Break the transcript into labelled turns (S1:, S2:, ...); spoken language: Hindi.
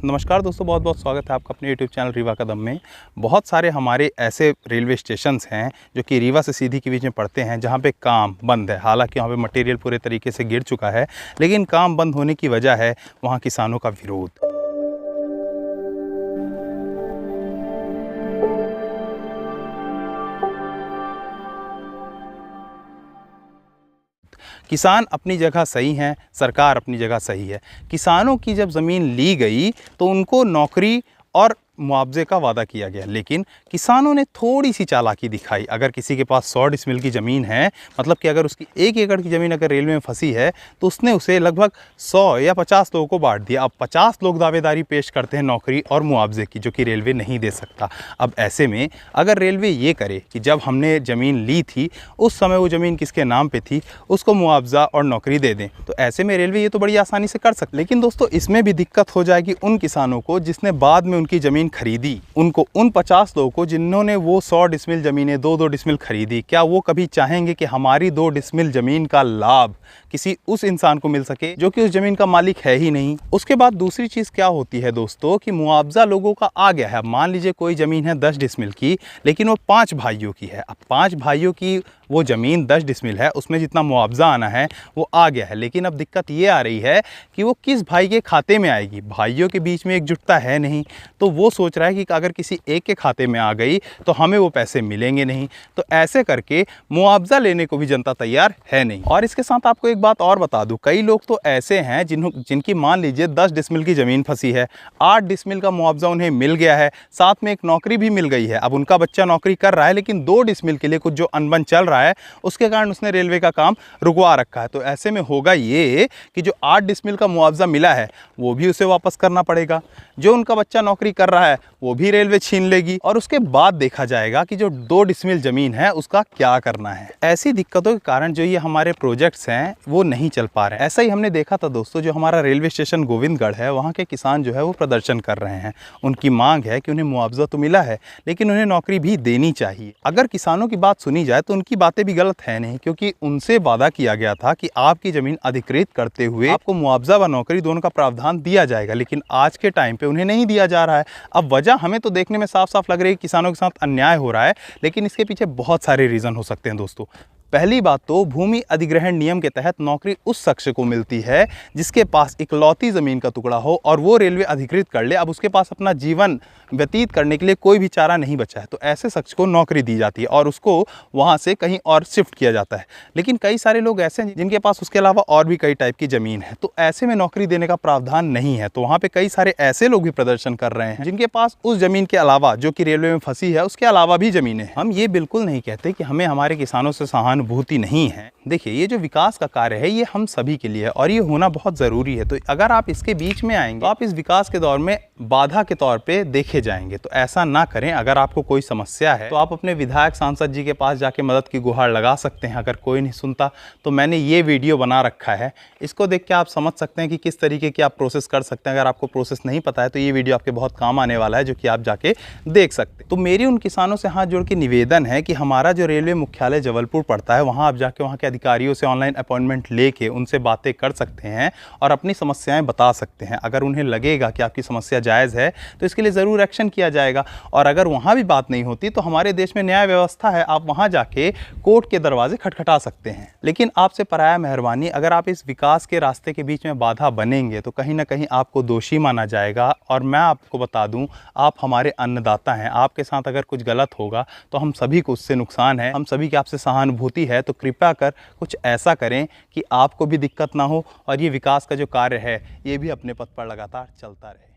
S1: नमस्कार दोस्तों, बहुत बहुत स्वागत है आपका अपने यूट्यूब चैनल रीवा कदम में। बहुत सारे हमारे ऐसे रेलवे स्टेशंस हैं जो कि रीवा से सीधी के बीच में पड़ते हैं, जहां पे काम बंद है। हालांकि वहां पे मटेरियल पूरे तरीके से गिर चुका है, लेकिन काम बंद होने की वजह है वहां किसानों का विरोध। किसान अपनी जगह सही हैं, सरकार अपनी जगह सही है। किसानों की जब ज़मीन ली गई तो उनको नौकरी और मुआवजे का वादा किया गया, लेकिन किसानों ने थोड़ी सी चालाकी दिखाई। अगर किसी के पास 100 डिसमिल की ज़मीन है, मतलब कि अगर उसकी 1 एकड़ की ज़मीन अगर रेलवे में फंसी है, तो उसने उसे लगभग 100 या 50 लोगों को बांट दिया। अब 50 लोग दावेदारी पेश करते हैं नौकरी और मुआवजे की, जो कि रेलवे नहीं दे सकता। अब ऐसे में अगर रेलवे ये करे कि जब हमने ज़मीन ली थी उस समय वो ज़मीन किसके नाम पर थी, उसको मुआवजा और नौकरी दे दें, तो ऐसे में रेलवे ये तो बड़ी आसानी से कर सकते। लेकिन दोस्तों, इसमें भी दिक्कत हो जाएगी उन किसानों को जिसने बाद में उनकी ज़मीन खरीदी। उनको, उन 50 लोगों को जिन्होंने वो 100 डिसमिल ज़मीनें 2-2 डिसमिल खरीदी, क्या वो कभी चाहेंगे कि हमारी 2 डिसमिल ज़मीन का लाभ किसी उस इंसान को मिल सके जो कि उस ज़मीन का मालिक है ही नहीं? उसके बाद दूसरी चीज़ क्या होती है दोस्तों कि मुआवजा लोगों का आ गया है। अब मान लीजिए कोई ज़मीन है 10 डिसमिल की, लेकिन वो 5 भाइयों की है। अब 5 भाइयों की वो ज़मीन 10 डिसमिल है, उसमें जितना मुआवजा आना है वो आ गया है। लेकिन अब दिक्कत ये आ रही है कि वो किस भाई के खाते में आएगी। भाइयों के बीच में एकजुटता है नहीं, तो वो सोच रहा है कि अगर किसी एक के खाते में आ गई तो हमें वो पैसे मिलेंगे नहीं। तो ऐसे करके मुआवजा लेने को भी जनता तैयार है नहीं। और इसके साथ आपको एक बात और बता दूं, कई लोग तो ऐसे हैं जिनकी मान लीजिए 10 डिसमिल की ज़मीन फंसी है, 8 डिसमिल का मुआवजा उन्हें मिल गया है, साथ में एक नौकरी भी मिल गई है। अब उनका बच्चा नौकरी कर रहा है, लेकिन 2 डिसमिल के लिए कुछ जो अनबन चल रहा है उसके कारण उसने रेलवे का काम रुकवा रखा है। तो ऐसे में होगा ये कि जो 8 डिसमिल का मुआवजा मिला है वो भी उसे वापस करना पड़ेगा। जो उनका बच्चा नौकरी कर रहा है वो भी रेलवे छीन लेगी, और उसके बाद देखा जाएगा कि जो 2 डिसमिल ज़मीन है उसका क्या करना है। ऐसी दिक्कतों के कारण जो ये हमारे प्रोजेक्ट्स हैं वो नहीं चल पा रहे हैं। ऐसा ही हमने देखा था दोस्तों, जो हमारा रेलवे स्टेशन गोविंदगढ़ है, वहाँ के किसान जो है वो प्रदर्शन कर रहे हैं। उनकी मांग है कि उन्हें मुआवजा तो मिला है, लेकिन उन्हें नौकरी भी देनी चाहिए। अगर किसानों की बात सुनी जाए तो उनकी बातें भी गलत है नहीं, क्योंकि उनसे वादा किया गया था कि आपकी ज़मीन अधिकृत करते हुए आपको मुआवजा व नौकरी दोनों का प्रावधान दिया जाएगा, लेकिन आज के टाइम पे उन्हें नहीं दिया जा रहा है। अब वजह हमें तो देखने में साफ साफ लग रही है कि किसानों के साथ अन्याय हो रहा है, लेकिन इसके पीछे बहुत सारे रीज़न हो सकते हैं दोस्तों। पहली बात तो भूमि अधिग्रहण नियम के तहत नौकरी उस शख्स को मिलती है जिसके पास इकलौती ज़मीन का टुकड़ा हो और वो रेलवे अधिकृत कर ले। अब उसके पास अपना जीवन व्यतीत करने के लिए कोई भी चारा नहीं बचा है, तो ऐसे शख्स को नौकरी दी जाती है और उसको वहाँ से कहीं और शिफ्ट किया जाता है। लेकिन कई सारे लोग ऐसे हैं जिनके पास उसके अलावा और भी कई टाइप की ज़मीन है, तो ऐसे में नौकरी देने का प्रावधान नहीं है। तो वहाँ पर कई सारे ऐसे लोग भी प्रदर्शन कर रहे हैं जिनके पास उस ज़मीन के अलावा, जो कि रेलवे में फंसी है, उसके अलावा भी ज़मीनें हैं। हम ये बिल्कुल नहीं कहते कि हमें हमारे किसानों से सहानुभूति नहीं है। देखिए, ये जो विकास का कार्य है ये हम सभी के लिए है और ये होना बहुत ज़रूरी है। तो अगर आप इसके बीच में आएंगे तो आप इस विकास के दौर में बाधा के तौर पे देखे जाएंगे। तो ऐसा ना करें। अगर आपको कोई समस्या है तो आप अपने विधायक, सांसद जी के पास जाके मदद की गुहार लगा सकते हैं। अगर कोई नहीं सुनता तो मैंने ये वीडियो बना रखा है, इसको देख के आप समझ सकते हैं कि किस तरीके की आप प्रोसेस कर सकते हैं। अगर आपको प्रोसेस नहीं पता है तो ये वीडियो आपके बहुत काम आने वाला है, जो कि आप जाके देख सकते हैं। तो मेरी उन किसानों से हाथ जोड़ के निवेदन है कि हमारा जो रेलवे मुख्यालय जबलपुर पड़ता है, वहाँ आप जाके वहाँ के अधिकारियों से ऑनलाइन अपॉइंटमेंट लेके उनसे बातें कर सकते हैं और अपनी समस्याएं बता सकते हैं। अगर उन्हें लगेगा कि आपकी समस्या जायज़ है तो इसके लिए ज़रूर एक्शन किया जाएगा। और अगर वहाँ भी बात नहीं होती तो हमारे देश में न्याय व्यवस्था है, आप वहाँ जाके कोर्ट के दरवाजे खटखटा सकते हैं। लेकिन आपसे पराया मेहरबानी, अगर आप इस विकास के रास्ते के बीच में बाधा बनेंगे तो कहीं ना कहीं आपको दोषी माना जाएगा। और मैं आपको बता दूं, आप हमारे अन्नदाता हैं। आपके साथ अगर कुछ गलत होगा तो हम सभी को उससे नुकसान है। हम सभी की आपसे सहानुभूति है, तो कृपया कर कुछ ऐसा करें कि आपको भी दिक्कत ना हो और ये विकास का जो कार्य है ये भी अपने पथ पर लगातार चलता रहे।